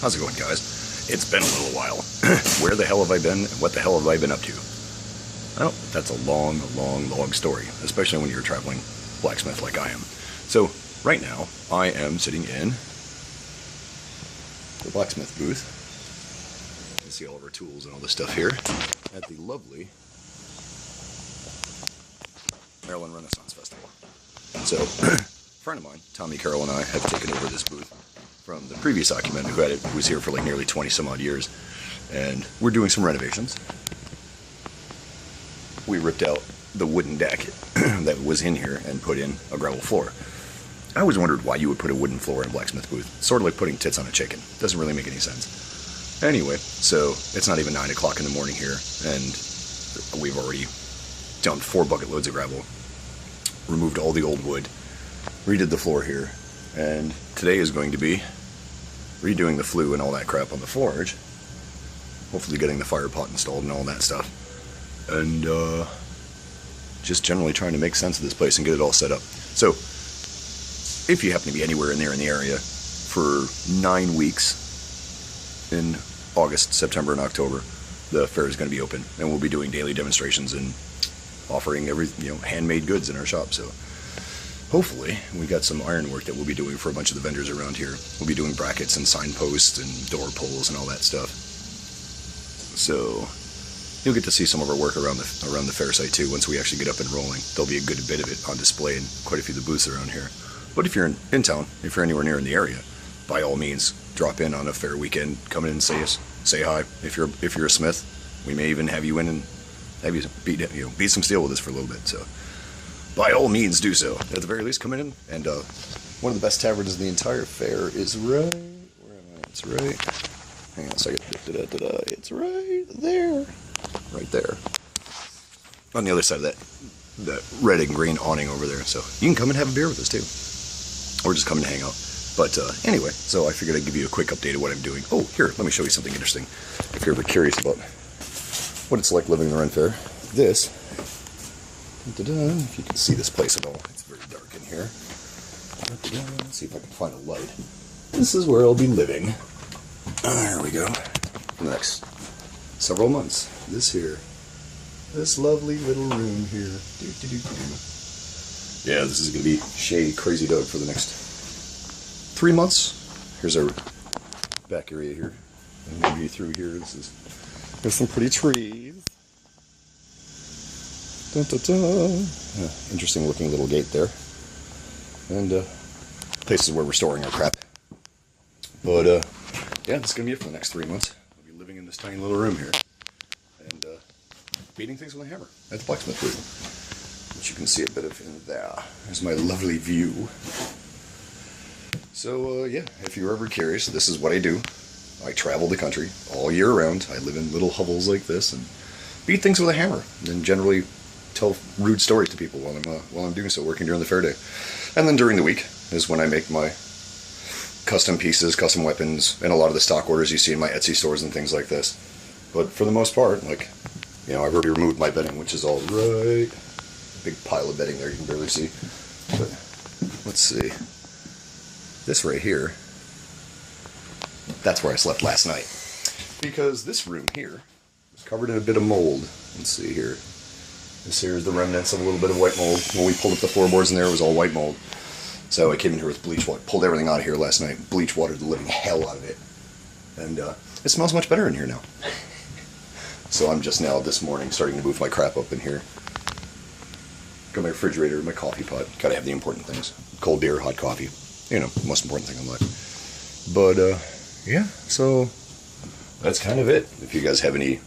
How's it going, guys? It's been a little while. Where the hell have I been? What the hell have I been up to? Well, that's a long story, especially when you're a traveling blacksmith like I am. So, right now, I am sitting in the blacksmith booth. You can see all of our tools and all this stuff here at the lovely Maryland Renaissance Festival. So, a friend of mine, Tommy Carroll, and I have taken over this booth from the previous occupant who was here for like nearly 20 some odd years, and we're doing some renovations. We ripped out the wooden deck that was in here and put in a gravel floor. I always wondered why you would put a wooden floor in a blacksmith booth. Sort of like putting tits on a chicken. Doesn't really make any sense. Anyway, so it's not even 9 o'clock in the morning here, and we've already dumped 4 bucket loads of gravel, removed all the old wood, redid the floor here, and today is going to be redoing the flue and all that crap on the forge, hopefully getting the fire pot installed and all that stuff, and just generally trying to make sense of this place and get it all set up. So if you happen to be anywhere in the area, for 9 weeks in August, September, and October, the fair is going to be open, and we'll be doing daily demonstrations and offering handmade goods in our shop. So hopefully we got some ironwork that we'll be doing for a bunch of the vendors around here. We'll be doing brackets and signposts and door pulls and all that stuff. So you'll get to see some of our work around the fair site too once we actually get up and rolling. There'll be a good bit of it on display in quite a few of the booths around here. But if you're in town, if you're anywhere near in the area, by all means, drop in on a fair weekend, come in and say hi. If you're a smith, we may even have you in and have you beat some steel with us for a little bit. So by all means, do so. At the very least, come in, and one of the best taverns in the entire fair is right. Where am I? It's right. Hang on a second. It's right there. Right there. On the other side of that red and green awning over there. So you can come and have a beer with us too, or just come and hang out. But anyway, so I figured I'd give you a quick update of what I'm doing. Oh, here, let me show you something interesting. If you're ever curious about what it's like living in the Ren Fair, this. If you can see this place at all, it's very dark in here. Let's see if I can find a light. This is where I'll be living. There we go. For the next several months. This lovely little room here. Yeah, this is going to be shady, crazy Doug for the next 3 months. Here's our back area here. And maybe through here, there's some pretty trees. Interesting looking little gate there. And places where we're storing our crap. But yeah, this is going to be it for the next 3 months. We'll be living in this tiny little room here. And beating things with a hammer at the blacksmith booth, which you can see a bit of in there. There's my lovely view. So yeah, if you're ever curious, this is what I do. I travel the country all year round. I live in little hovels like this and beat things with a hammer, and generally tell rude stories to people while I'm doing so, working during the fair day. And then during the week is when I make my custom pieces, custom weapons, and a lot of the stock orders you see in my Etsy stores and things like this. But for the most part, like, I've already removed my bedding, which is all right. Big pile of bedding there you can barely see. But let's see. This right here, that's where I slept last night. Because this room here is covered in a bit of mold. Let's see here. This here is the remnants of a little bit of white mold. When we pulled up the floorboards in there, it was all white mold. So I came in here with bleach water, pulled everything out of here last night, bleach watered the living hell out of it. And it smells much better in here now. So I'm just now, this morning, starting to move my crap up in here. Got my refrigerator, my coffee pot. Gotta have the important things. Cold beer, hot coffee. Most important thing in life. But, yeah, so that's kind of it. If you guys have any,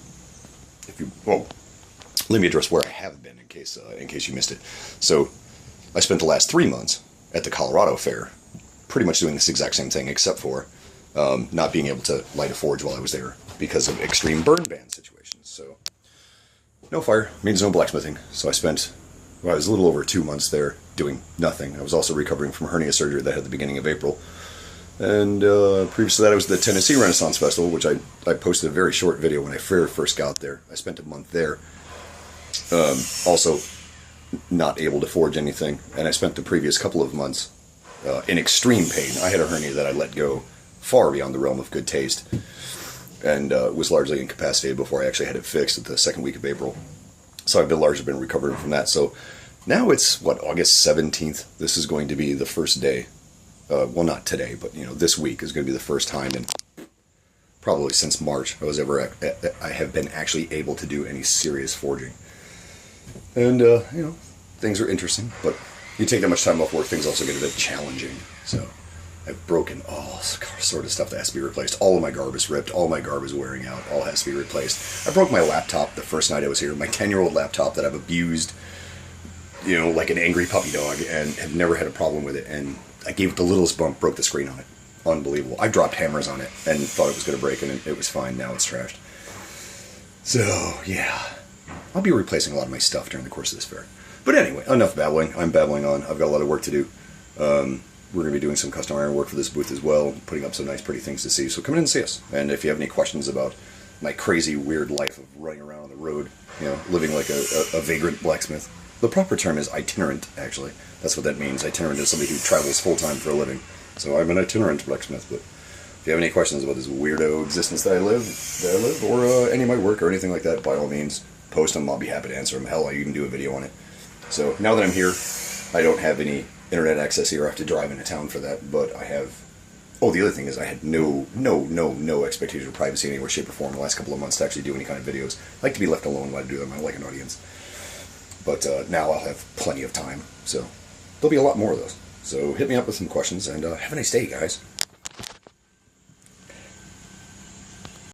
let me address where I have been in case you missed it. So I spent the last 3 months at the Colorado Fair, pretty much doing this exact same thing, except for not being able to light a forge while I was there because of extreme burn ban situations. So no fire means no blacksmithing. So I was a little over 2 months there doing nothing. I was also recovering from hernia surgery that I had at the beginning of April. And previous to that, I was at the Tennessee Renaissance Festival, which I posted a very short video when I first got there. I spent a month there. Also not able to forge anything. And I spent the previous couple of months in extreme pain. I had a hernia that I let go far beyond the realm of good taste, and was largely incapacitated before I actually had it fixed at the second week of April. So I've largely been recovering from that. So now it's, what, August 17th? This is going to be the first day. Well, not today, but, you know, this week is going to be the first time in probably since March I have been actually able to do any serious forging. And, you know, things are interesting, but you take that much time off work, things also get a bit challenging. So I've broken all sort of stuff that has to be replaced. All of my garb is ripped, all my garb is wearing out, all has to be replaced. I broke my laptop the first night I was here, my 10-year-old laptop that I've abused, you know, like an angry puppy dog, and have never had a problem with it, and I gave it the littlest bump, broke the screen on it. Unbelievable. I dropped hammers on it and thought it was going to break, and it was fine. Now it's trashed. So, yeah. I'll be replacing a lot of my stuff during the course of this fair. But anyway, enough babbling. I'm babbling on. I've got a lot of work to do. We're going to be doing some custom iron work for this booth as well, putting up some nice, pretty things to see. So come in and see us. And if you have any questions about my crazy, weird life of running around on the road, you know, living like a vagrant blacksmith. The proper term is itinerant, actually. That's what that means. Itinerant is somebody who travels full-time for a living. So I'm an itinerant blacksmith. But if you have any questions about this weirdo existence that I live, or any of my work or anything like that, by all means, post them. I'll be happy to answer them. Hell, I even do a video on it. So now that I'm here, I don't have any internet access here. I have to drive into town for that. But I have... Oh, the other thing is I had no expectation of privacy in any way, shape, or form in the last couple of months to actually do any kind of videos. I like to be left alone while I do them. I like an audience. But now I'll have plenty of time. So there'll be a lot more of those. So hit me up with some questions, and have a nice day, guys.